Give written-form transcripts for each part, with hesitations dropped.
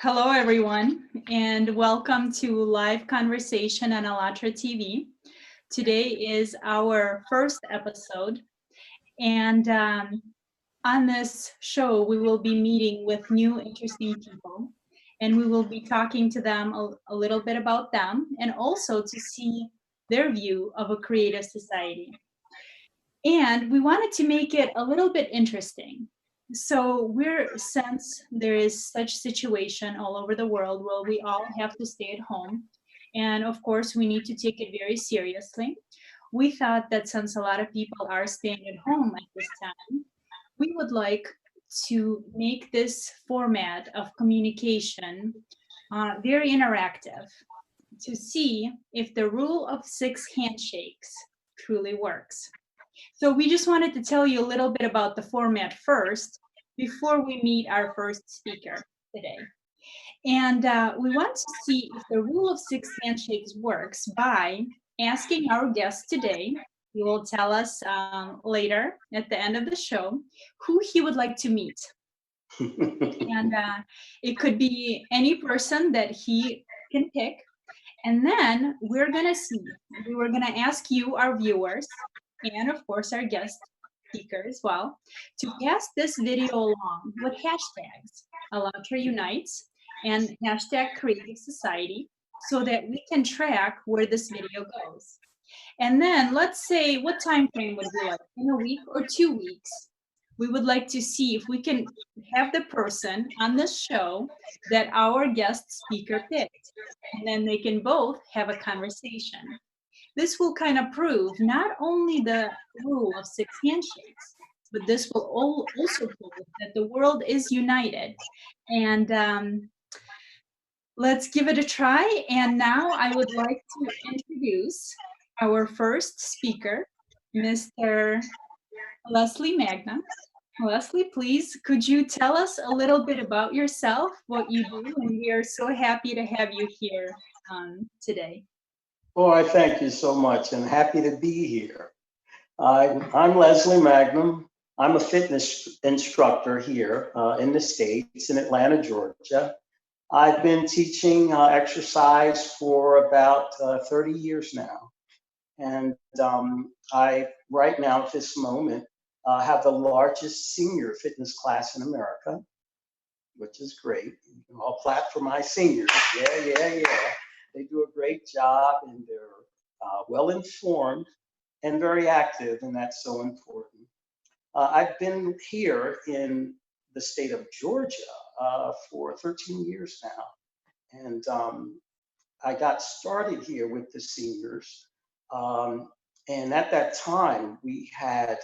Hello, everyone, and welcome to live conversation on ALLATRA TV. Today is our first episode, and on this show, we will be meeting with new interesting people, and we will be talking to them a little bit about them, and also to see their view of a creative society. And we wanted to make it a little bit interesting. So since there is such situation all over the world where we all have to stay at home, and of course we need to take it very seriously, we thought that since a lot of people are staying at home at this time, we would like to make this format of communication very interactive to see if the rule of 6 handshakes truly works. So we just wanted to tell you a little bit about the format first before we meet our first speaker today. And we want to see if the rule of 6 handshakes works by asking our guest today, he will tell us later at the end of the show, who he would like to meet. And it could be any person that he can pick. And then we're gonna ask you, our viewers, and of course our guest speaker as well, to pass this video along with hashtags ALLATRAUnites and hashtag Creative Society so that we can track where this video goes. And then let's say, what time frame would you like? In a week or 2 weeks? We would like to see if we can have the person on this show that our guest speaker picked, and then they can both have a conversation. This will kind of prove not only the rule of 6 handshakes, but this will also prove that the world is united. And let's give it a try. And now I would like to introduce our first speaker, Mr. Leslie Magnum. Leslie, please, could you tell us a little bit about yourself, what you do? And we are so happy to have you here today. Oh, I thank you so much and happy to be here. I'm Leslie Magnum. I'm a fitness instructor here in the States, in Atlanta, Georgia. I've been teaching exercise for about 30 years now. And I, right now at this moment, have the largest senior fitness class in America, which is great. I'll clap for my seniors. Yeah. They do a great job, and they're well-informed and very active, and that's so important. I've been here in the state of Georgia for 13 years now, and I got started here with the seniors. And at that time, we had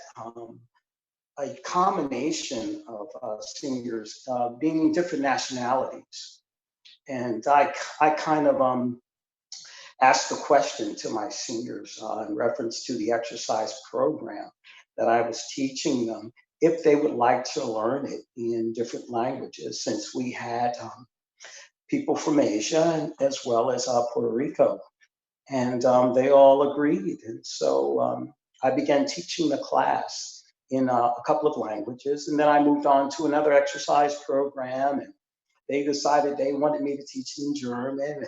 a combination of seniors being different nationalities. And I kind of asked the question to my seniors in reference to the exercise program that I was teaching them, if they would like to learn it in different languages, since we had people from Asia as well as Puerto Rico. And they all agreed. And so I began teaching the class in a couple of languages. And then I moved on to another exercise program, and they decided they wanted me to teach in German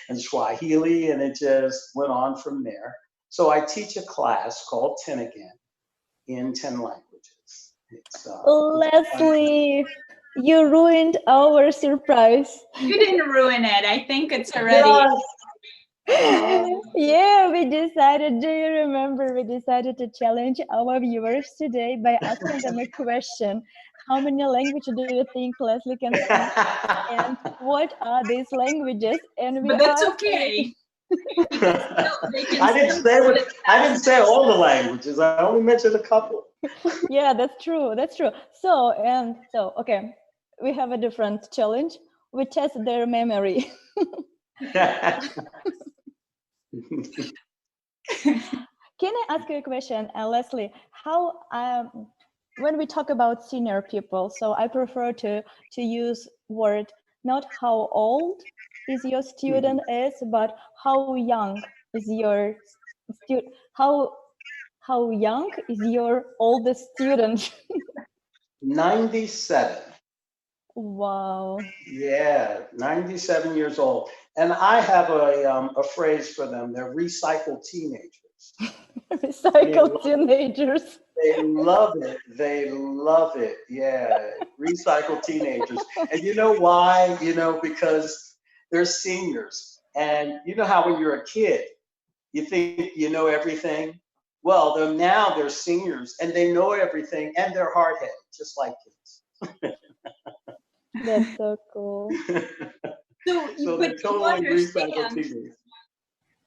and Swahili, and it just went on from there. So I teach a class called 10 Again in 10 languages. Leslie, you ruined our surprise. You didn't ruin it. I think it's already. Yeah, we decided, do you remember, we decided to challenge our viewers today by asking them a question. How many languages do you think Leslie can speak? And what are these languages? And but that's okay. I didn't say all the languages. I only mentioned a couple. Yeah, that's true. That's true. So, okay, we have a different challenge. We test their memory. Can I ask you a question, Leslie? How when we talk about senior people, so I prefer to use word not how old is your student is, but how young is your student? How young is your oldest student? 97. Wow. Yeah, 97 years old. And I have a phrase for them. They're recycled teenagers. Recycled teenagers. They love it. They love it. Yeah, recycled teenagers. And you know why? You know, because they're seniors. And you know how when you're a kid, you think you know everything? Well, they're seniors and they know everything and they're hard-headed, just like kids. That's so cool. So But they're you totally recycled understand, teenagers.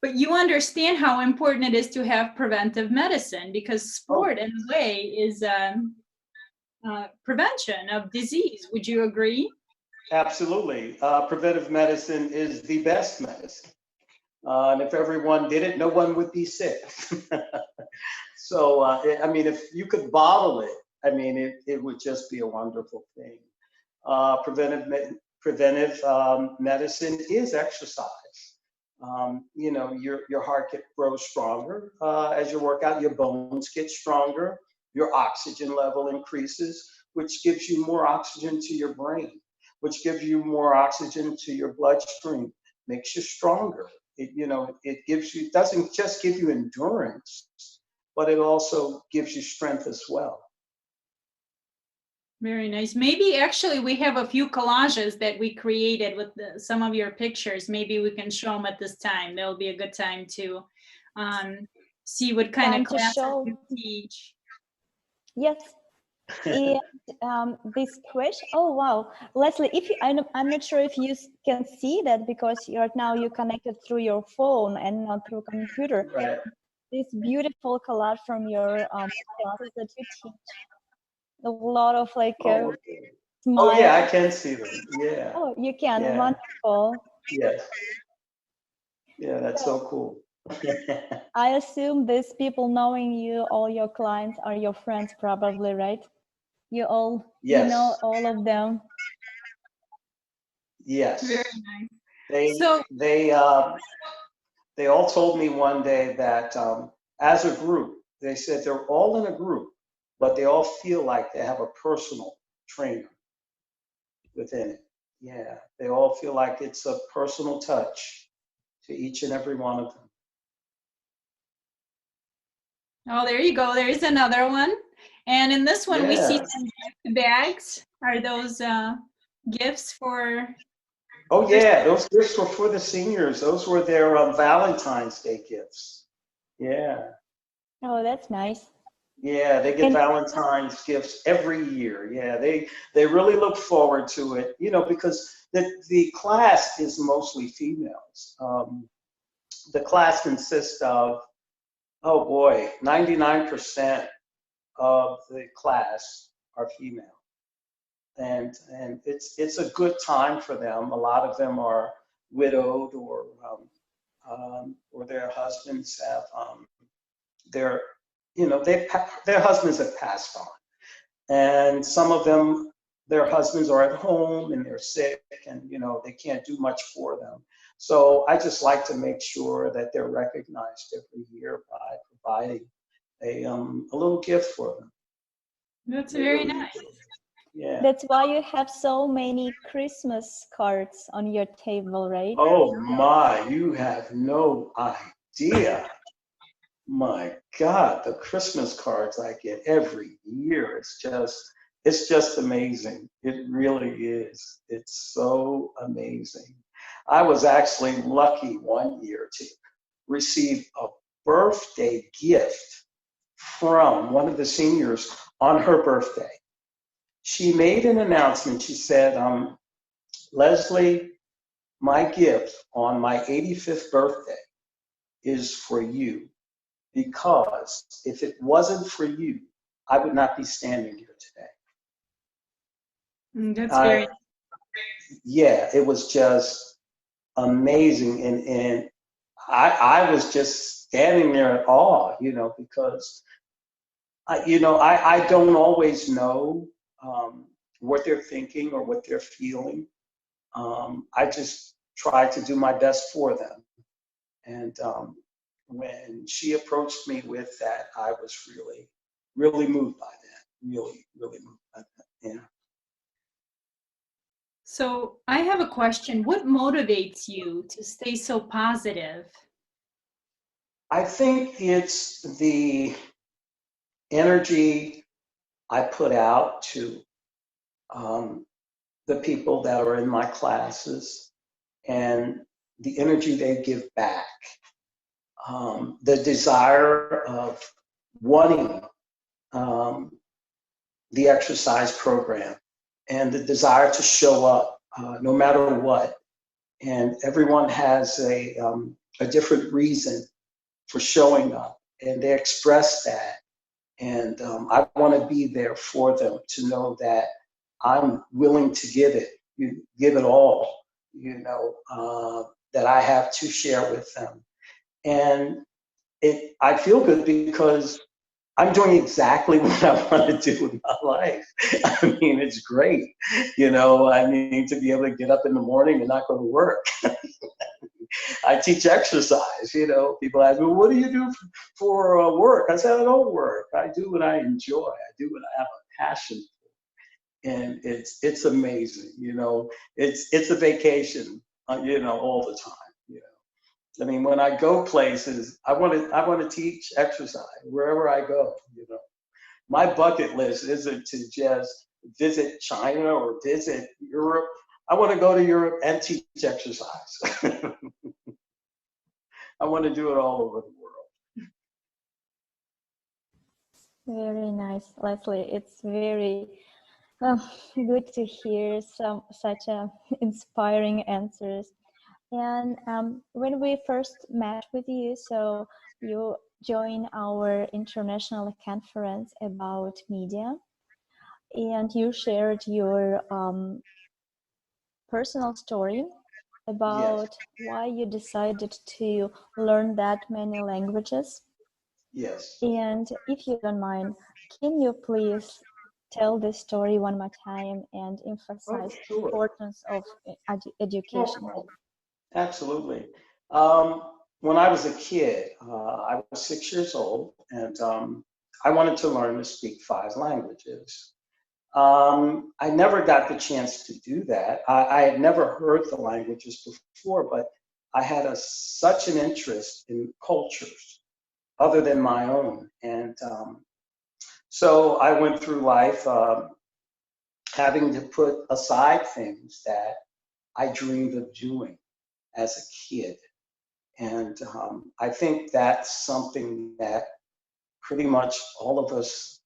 but you understand how important it is to have preventive medicine, because sport, in a way, is prevention of disease. Would you agree? Absolutely. Preventive medicine is the best medicine. And if everyone did it, no one would be sick. So, I mean, if you could bottle it, I mean, it would just be a wonderful thing. Preventive medicine is exercise. You know, your heart grows stronger as you work out. Your bones get stronger. Your oxygen level increases, which gives you more oxygen to your brain, which gives you more oxygen to your bloodstream, makes you stronger. You know, it gives you, doesn't just give you endurance, but it also gives you strength as well. Very nice. Maybe actually we have a few collages that we created with some of your pictures. Maybe we can show them at this time. That'll be a good time to see what kind Time of to classes show. you teach. Yes. And this question, oh wow, Leslie, if you, I'm not sure if you can see that because right now you're connected through your phone and not through computer. Right. This beautiful collage from your classes that you teach. A lot of like Oh, okay. Oh, smile. yeah, I can see them. Yeah. Oh, you can. Yeah. Wonderful. Yes. Yeah, that's so cool. I assume these people knowing you, all your clients are your friends probably, right? You know Yes. all of them. Yes. Very nice. So They all told me one day that as a group, they said they're all in a group, but they all feel like they have a personal trainer within it. Yeah, they all feel like it's a personal touch to each and every one of them. oh, there you go. There's another one. And in this one, we see Yeah. some gift bags. Are those gifts for? Oh, yeah, those gifts were for the seniors. Those were their Valentine's Day gifts. Yeah. Oh, that's nice. Yeah, they get And Valentine's gifts every year. Yeah, they really look forward to it, you know, because the class is mostly females. The class consists of, oh boy, 99% of the class are female. And it's a good time for them. A lot of them are widowed or their husbands have their you know their husbands have passed on, and some of them their husbands are at home and they're sick and you know they can't do much for them. So I just like to make sure that they're recognized every year by providing a little gift for them. That's They very really nice. do. Yeah. that's why you have so many Christmas cards on your table, right? Oh my, you have no idea. My God, the Christmas cards I get every year, it's just amazing. It really is. It's so amazing. I was actually lucky one year to receive a birthday gift from one of the seniors on her birthday. She made an announcement. She said, Leslie, my gift on my 85th birthday is for you, because if it wasn't for you, I would not be standing here today. That's very. Yeah, it was just amazing. And I was just standing there in awe, you know, because I don't always know what they're thinking or what they're feeling. I just try to do my best for them. And when she approached me with that, I was really, really moved by that. Really, really moved by that. Yeah. So I have a question. What motivates you to stay so positive? I think it's the energy I put out to the people that are in my classes and the energy they give back. The desire of wanting the exercise program and the desire to show up no matter what. And everyone has a different reason for showing up, and they express that. And I want to be there for them to know that I'm willing to give it all, that I have to share with them. And I feel good because I'm doing exactly what I want to do in my life. I mean, it's great, I mean, to be able to get up in the morning and not go to work. I teach exercise, people ask me, well, what do you do for work? I said, I don't work. I do what I enjoy. I do what I have a passion for. And it's amazing, it's a vacation, all the time. I mean, when I go places, I want to teach exercise wherever I go. My bucket list isn't to just visit China or visit Europe. I want to go to Europe and teach exercise. I want to do it all over the world. Very nice, Leslie. It's very good to hear such inspiring answers. And when we first met with you, so you joined our international conference about media, and you shared your personal story about why you decided to learn that many languages. Yes. And if you don't mind, can you please tell this story one more time and emphasize the importance of education? Absolutely. When I was a kid, I was 6 years old, and I wanted to learn to speak 5 languages. I never got the chance to do that. I had never heard the languages before, but I had such an interest in cultures other than my own. And so I went through life having to put aside things that I dreamed of doing as a kid. And I think that's something that pretty much all of us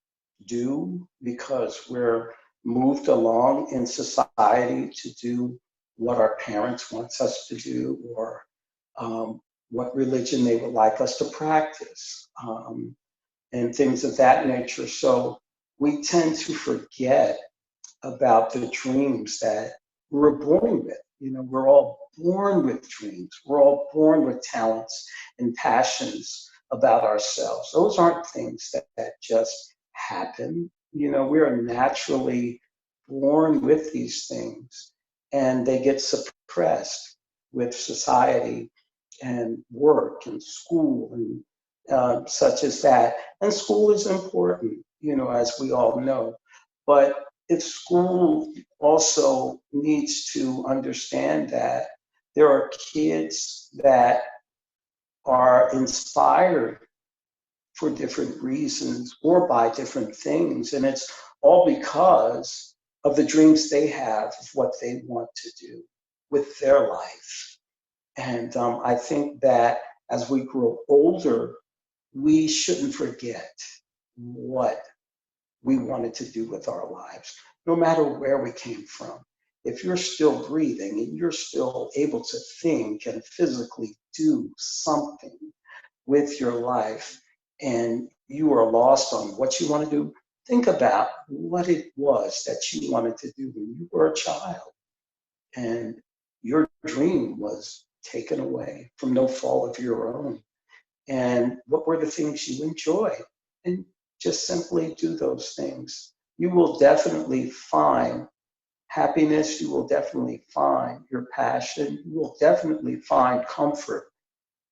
do because we're moved along in society to do what our parents want us to do or what religion they would like us to practice and things of that nature. So we tend to forget about the dreams that we're born with. We're all born with dreams. We're all born with talents and passions about ourselves. Those aren't things that just happen. We are naturally born with these things, and they get suppressed with society and work and school and such as that. And school is important, as we all know. But if school also needs to understand that there are kids that are inspired for different reasons or by different things, and it's all because of the dreams they have of what they want to do with their life. And I think that as we grow older, we shouldn't forget what we wanted to do with our lives, no matter where we came from. If you're still breathing and you're still able to think and physically do something with your life and you are lost on what you want to do, think about what it was that you wanted to do when you were a child and your dream was taken away from no fault of your own. And what were the things you enjoyed? And just simply do those things. You will definitely find happiness. You will definitely find your passion. You will definitely find comfort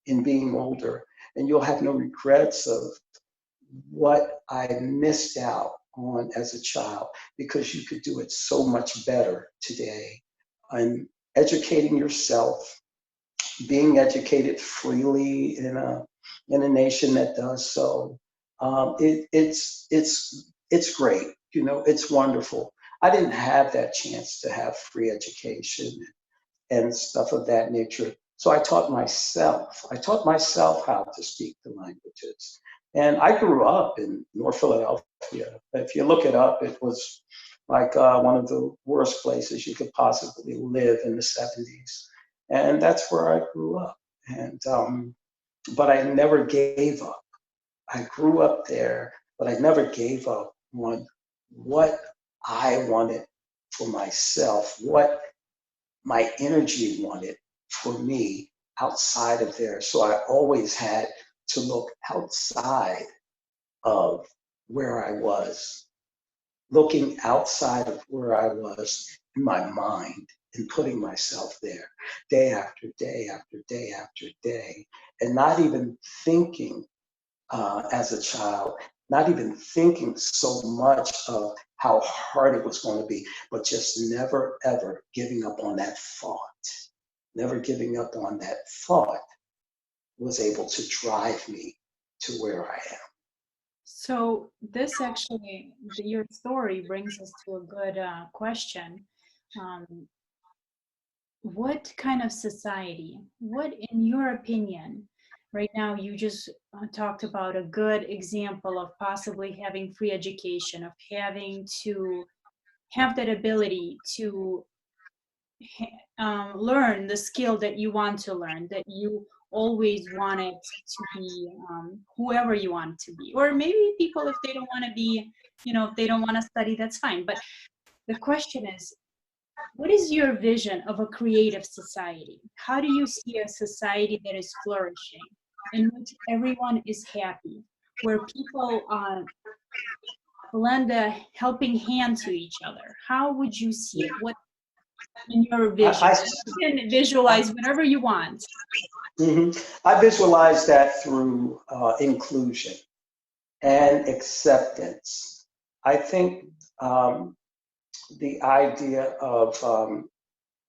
in being older. And you'll have no regrets of what I missed out on as a child because you could do it so much better today and educating yourself, being educated freely in a nation that does so. It's great. You know, it's wonderful. I didn't have that chance to have free education and stuff of that nature. So I taught myself. I taught myself how to speak the languages. And I grew up in North Philadelphia. If you look it up, it was like one of the worst places you could possibly live in the 70s. And that's where I grew up. And but I never gave up. I grew up there, but I never gave up on what I wanted for myself, what my energy wanted for me outside of there. So I always had to look outside of where I was, looking outside of where I was in my mind and putting myself there day after day after day after day, and not even thinking as a child, not even thinking so much of how hard it was going to be, but just never, ever giving up on that thought. Never giving up on that thought was able to drive me to where I am. So this actually, your story brings us to a good question. Um, what kind of society, what in your opinion, right now you just talked about a good example of possibly having free education, of having to have that ability to learn the skill that you want to learn, that you always wanted to be whoever you want to be. Or maybe people, if they don't want to be, you know, if they don't want to study, that's fine. But the question is, what is your vision of a creative society? How do you see a society that is flourishing, in which everyone is happy, where people lend a helping hand to each other? How would you see it? What in your vision? You can visualize whatever you want. I visualize that through inclusion and acceptance. I think the idea of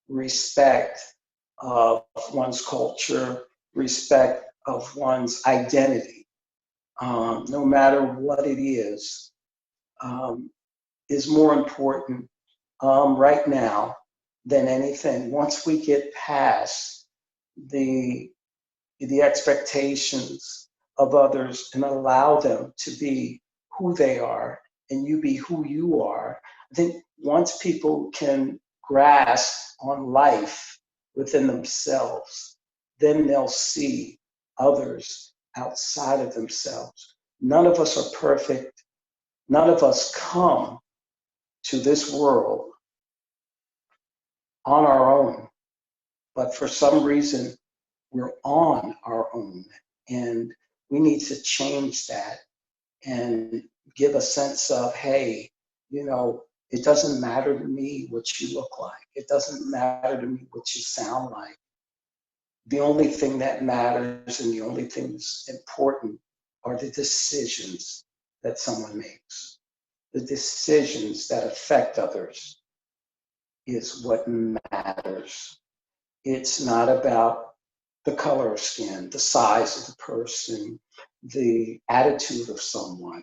respect of one's culture, respect of one's identity, no matter what it is more important right now than anything. Once we get past the expectations of others and allow them to be who they are and you be who you are, I think once people can grasp on life within themselves, then they'll see others outside of themselves. None of us are perfect. None of us come to this world on our own, but for some reason, we're on our own, and we need to change that and give a sense of, hey, you know, it doesn't matter to me what you look like. It doesn't matter to me what you sound like. The only thing that matters and the only thing that's important are the decisions that someone makes. The decisions that affect others is what matters. It's not about the color of skin, the size of the person, the attitude of someone.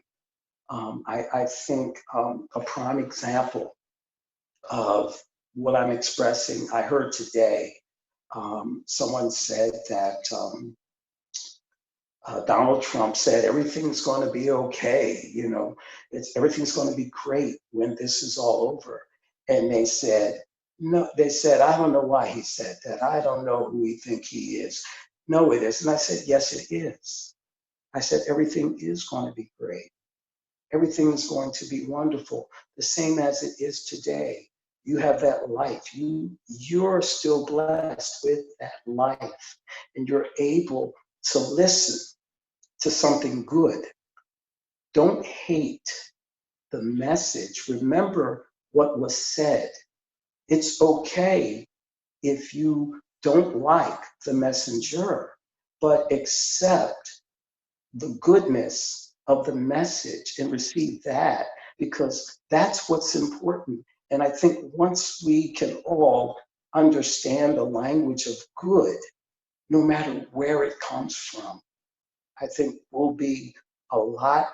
I think a prime example of what I'm expressing, I heard today, someone said that Donald Trump said everything's going to be okay, you know, everything's going to be great when this is all over. And they said, no, they said, I don't know why he said that. I don't know who we think he is. No, it is. And I said, yes, it is. I said, everything is going to be great. Everything is going to be wonderful, the same as it is today. You have that life. You're still blessed with that life, and you're able to listen to something good. Don't hate the message. Remember what was said. It's okay if you don't like the messenger, but accept the goodness of the message and receive that, because that's what's important. And I think once we can all understand the language of good, no matter where it comes from, I think we'll be a lot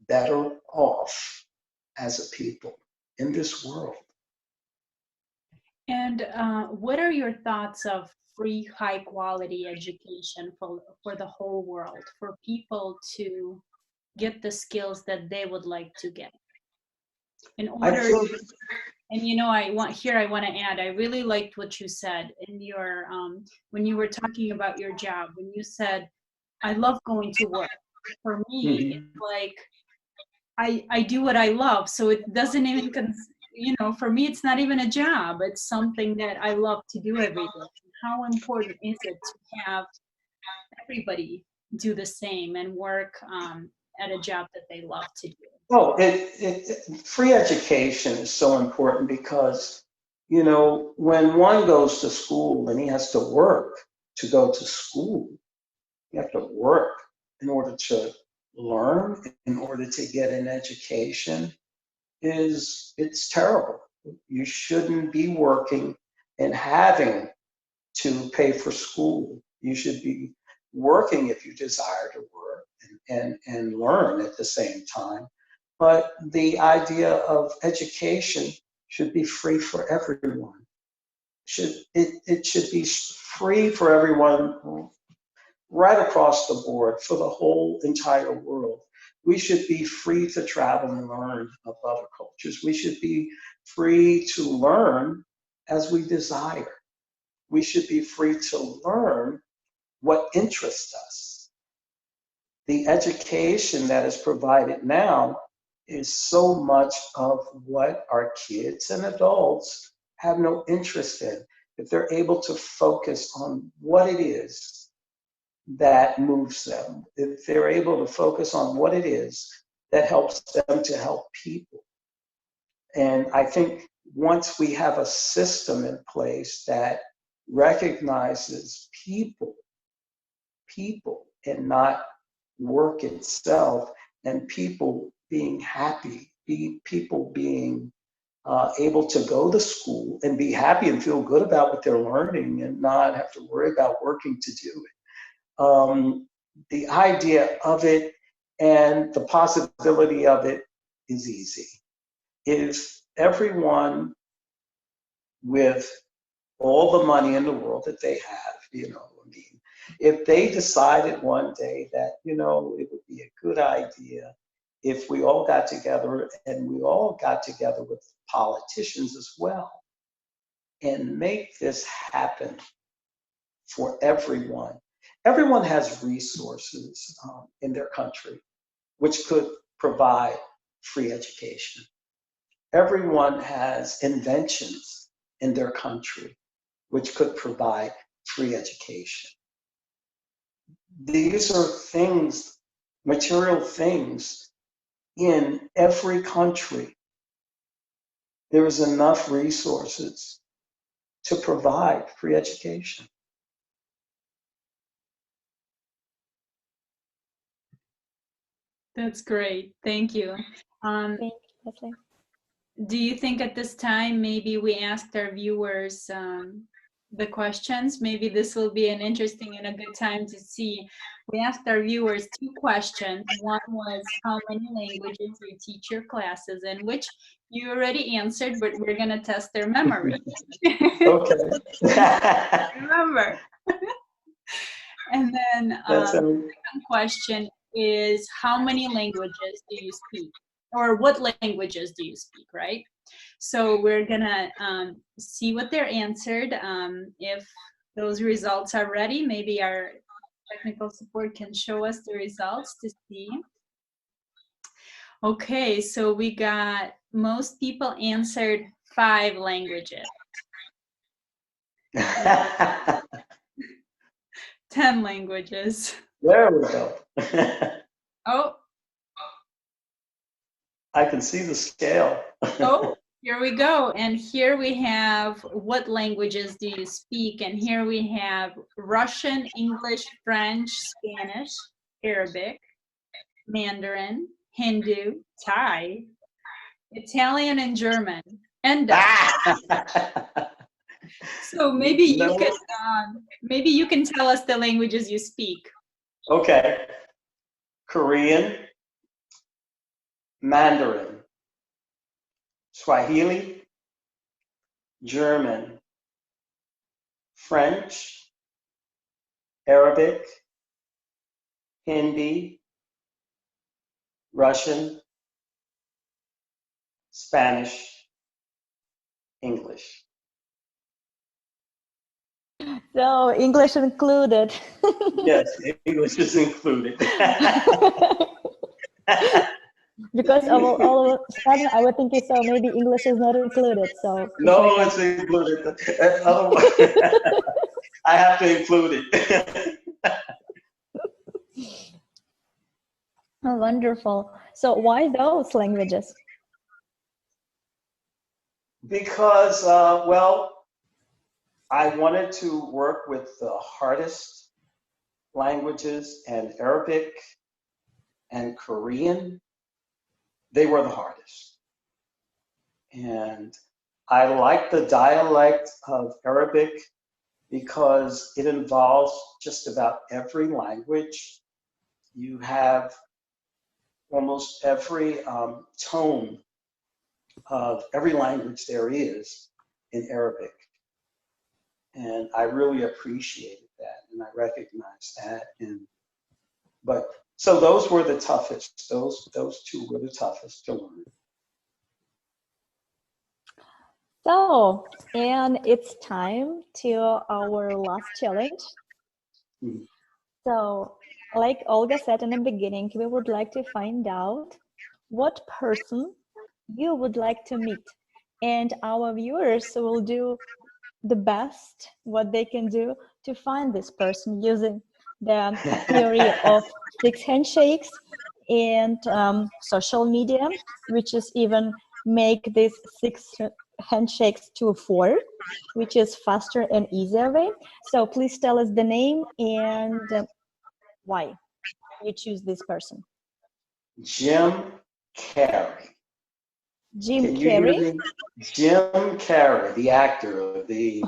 better off as a people in this world. And what are your thoughts of free, high-quality education for the whole world, for people to get the skills that they would like to get? In I order, think, and you know, I want to add, I really liked what you said in your, when you were talking about your job, when you said, I love going to work. For me, it's like, I do what I love, so it doesn't even, you know, for me, it's not even a job. It's something that I love to do every day. How important is it to have everybody do the same and work at a job that they love to do? oh, free education is so important because, you know, when one goes to school and he has to work to go to school, you have to work in order to learn, in order to get an education, it's terrible. You shouldn't be working and having to pay for school. You should be working if you desire to work and learn at the same time. But the idea of education should be free for everyone. It should be free for everyone right across the board for the whole entire world. We should be free to travel and learn of other cultures. We should be free to learn as we desire. We should be free to learn what interests us. The education that is provided now is so much of what our kids and adults have no interest in. If they're able to focus on what it is that moves them, if they're able to focus on what it is that helps them to help people. And I think once we have a system in place that recognizes people, and not work itself, and people being happy, people being able to go to school and be happy and feel good about what they're learning and not have to worry about working to do it. The idea of it and the possibility of it is easy. If everyone with all the money in the world that they have, you know, I mean, if they decided one day that, you know, it would be a good idea if we all got together, and we all got together with politicians as well, and make this happen for everyone. Everyone has resources in their country which could provide free education. Everyone has inventions in their country which could provide free education. These are things, material things in every country. There is enough resources to provide free education. That's great. Thank you. Thank you, Leslie. Do you think at this time maybe we asked our viewers the questions? Maybe this will be an interesting and a good time to see. We asked our viewers 2 questions. One was how many languages you teach your classes, and which you already answered, but we're going to test their memory. Okay. Remember. And then the second question is how many languages do you speak? Or what languages do you speak, right? So we're gonna see what they're answered. If those results are ready, maybe our technical support can show us the results to see. Okay, so we got, most people answered 5 languages. 10 languages. There we go. Oh. I can see the scale. Oh, here we go. And here we have what languages do you speak? And here we have Russian, English, French, Spanish, Arabic, Mandarin, Hindu, Thai, Italian, and German, and Dutch. So maybe you No. can tell us the languages you speak. Okay. Korean, Mandarin, Swahili, German, French, Arabic, Hindi, Russian, Spanish, English. So English included. Yes, English is included. Because all of a sudden I would think so maybe English is not included. So No, it's included. Otherwise, I have to include it. Oh, wonderful. So why those languages? Because, well, I wanted to work with the hardest languages, and Arabic and Korean, they were the hardest. And I like the dialect of Arabic because it involves just about every language. You have almost every tone of every language there is in Arabic. And I really appreciated that, and I recognized that. But so those were the toughest. Those two were the toughest to learn. So, and it's time to our last challenge. Mhm. So, like Olga said in the beginning, we would like to find out what person you would like to meet. And our viewers will do the best what they can do to find this person using the theory of 6 handshakes and social media, which is even make this 6 handshakes to 4, which is faster and easier way. So please tell us the name and why you choose this person. Jim Carrey. Jim Can you hear Carrey. me? Jim Carrey, the actor, the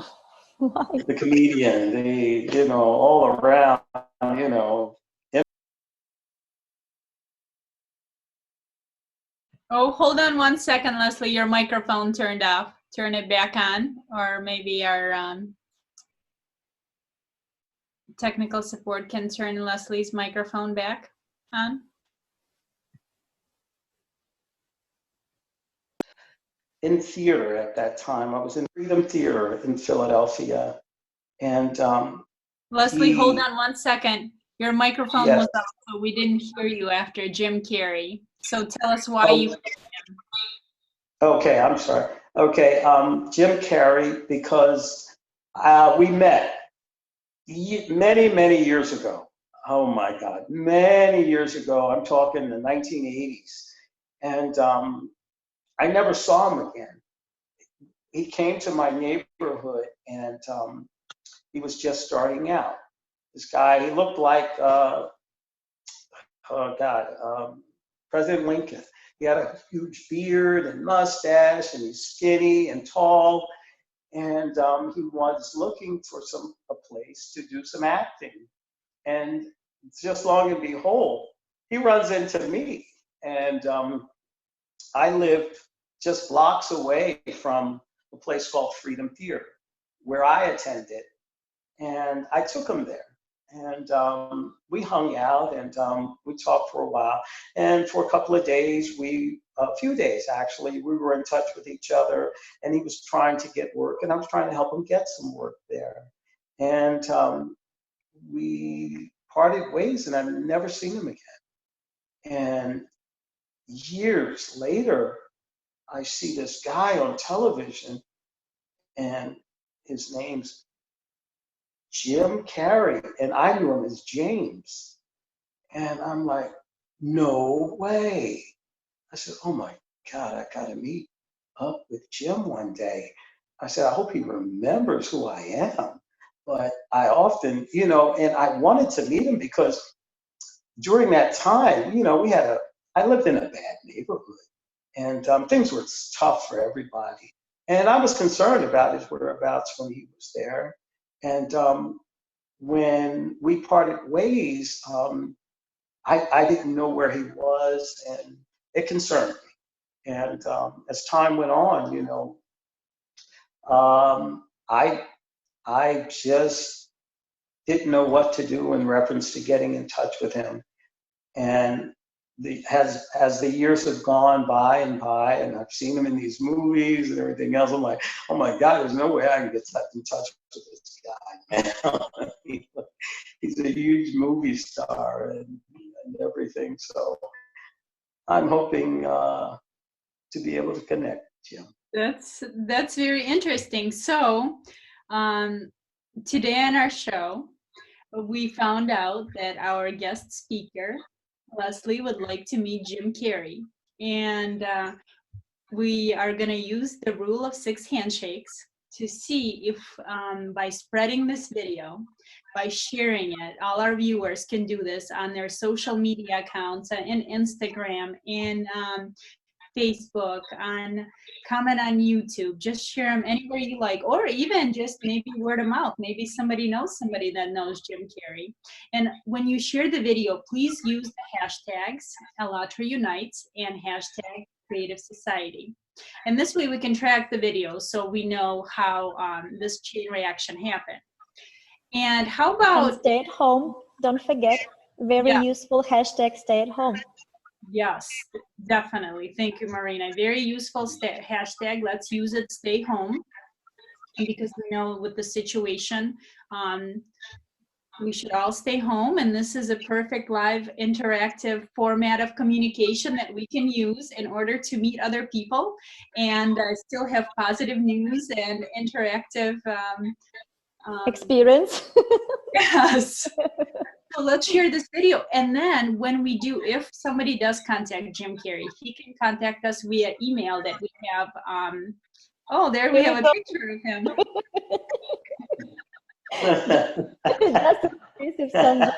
Why? comedian, the all around, you know. Oh, hold on one second, Leslie. Your microphone turned off. Turn it back on, or maybe our technical support can turn Leslie's microphone back on. In theater at that time. I was in Freedom Theater in Philadelphia. And Leslie, hold on one second. Your microphone Yes. was off, so we didn't hear you after Jim Carrey. So tell us why you picked him. Okay, I'm sorry. Okay, Jim Carrey, because we met many, many years ago. Oh my God, many years ago. I'm talking the 1980s. And I never saw him again. He came to my neighborhood, and he was just starting out. This guy, he looked like, President Lincoln. He had a huge beard and mustache, and he's skinny and tall. And he was looking for a place to do some acting. And just long and behold, he runs into me. And I lived just blocks away from a place called Freedom Theater, where I attended. And I took him there. And we hung out, and we talked for a while. And for a couple of days, a few days actually, we were in touch with each other. And he was trying to get work, and I was trying to help him get some work there. And we parted ways, and I've never seen him again. And years later, I see this guy on television, and his name's Jim Carrey, and I knew him as James. And I'm like, no way. I said, oh my God, I gotta meet up with Jim one day. I said, I hope he remembers who I am. But I often, and I wanted to meet him because during that time, I lived in a bad neighborhood, and things were tough for everybody. And I was concerned about his whereabouts when he was there. And when we parted ways, I didn't know where he was, and it concerned me. And as time went on, you know, I just didn't know what to do in reference to getting in touch with him. And as the years have gone by, and I've seen him in these movies and everything else, I'm like, oh my God, there's no way I can get in touch with this guy. He's a huge movie star and everything. So I'm hoping to be able to connect, Jim. That's very interesting. So today on our show, we found out that our guest speaker, Leslie, would like to meet Jim Carrey. And we are going to use the rule of 6 handshakes to see if by spreading this video, by sharing it, all our viewers can do this on their social media accounts, in Instagram, in Facebook, on comment on YouTube. Just share them anywhere you like, or even just maybe word of mouth. Maybe somebody knows somebody that knows Jim Carrey. And when you share the video, please use the hashtags ALLATRAUnites and hashtag Creative Society. And this way we can track the video so we know how this chain reaction happened. And how about— and stay at home, don't forget, very useful hashtag stay at home. Yes, definitely. Thank you, Marina. Very useful hashtag. Let's use it, stay home. Because we know with the situation, we should all stay home. And this is a perfect live interactive format of communication that we can use in order to meet other people and still have positive news and interactive experience. Yes. So let's share this video. And then when we do, if somebody does contact Jim Carrey, he can contact us via email that we have. Oh, there we have a picture of him. That's a piece of sun.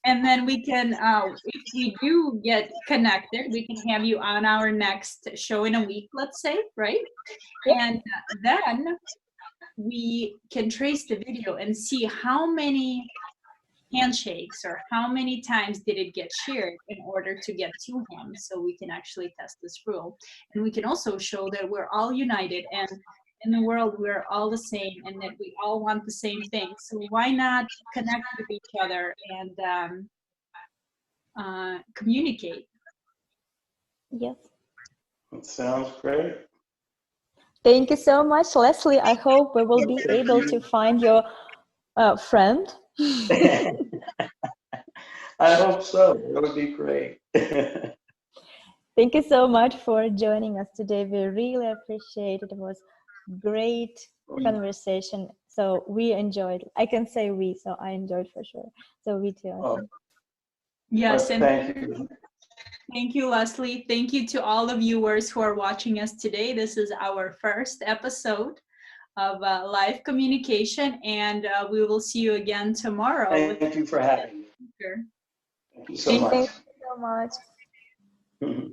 And then we can, if we do get connected, we can have you on our next show in a week, let's say, right? And then we can trace the video and see how many handshakes or how many times did it get shared in order to get to him, so we can actually test this rule. And we can also show that we're all united, and in the world we're all the same, and that we all want the same thing. So why not connect with each other and communicate? Yes. That sounds great. Thank you so much, Leslie. I hope we will be able to find your friend. I hope so. That would be great. Thank you so much for joining us today. We really appreciate it. It was great conversation. So we enjoyed. I can say we, so I enjoyed for sure. So we too. Oh. Yes, and thank you. Thank you, Leslie. Thank you to all the viewers who are watching us today. This is our first episode of live communication, and we will see you again tomorrow. Thank you for having me. Sure. Thank you so much. Thank you so much.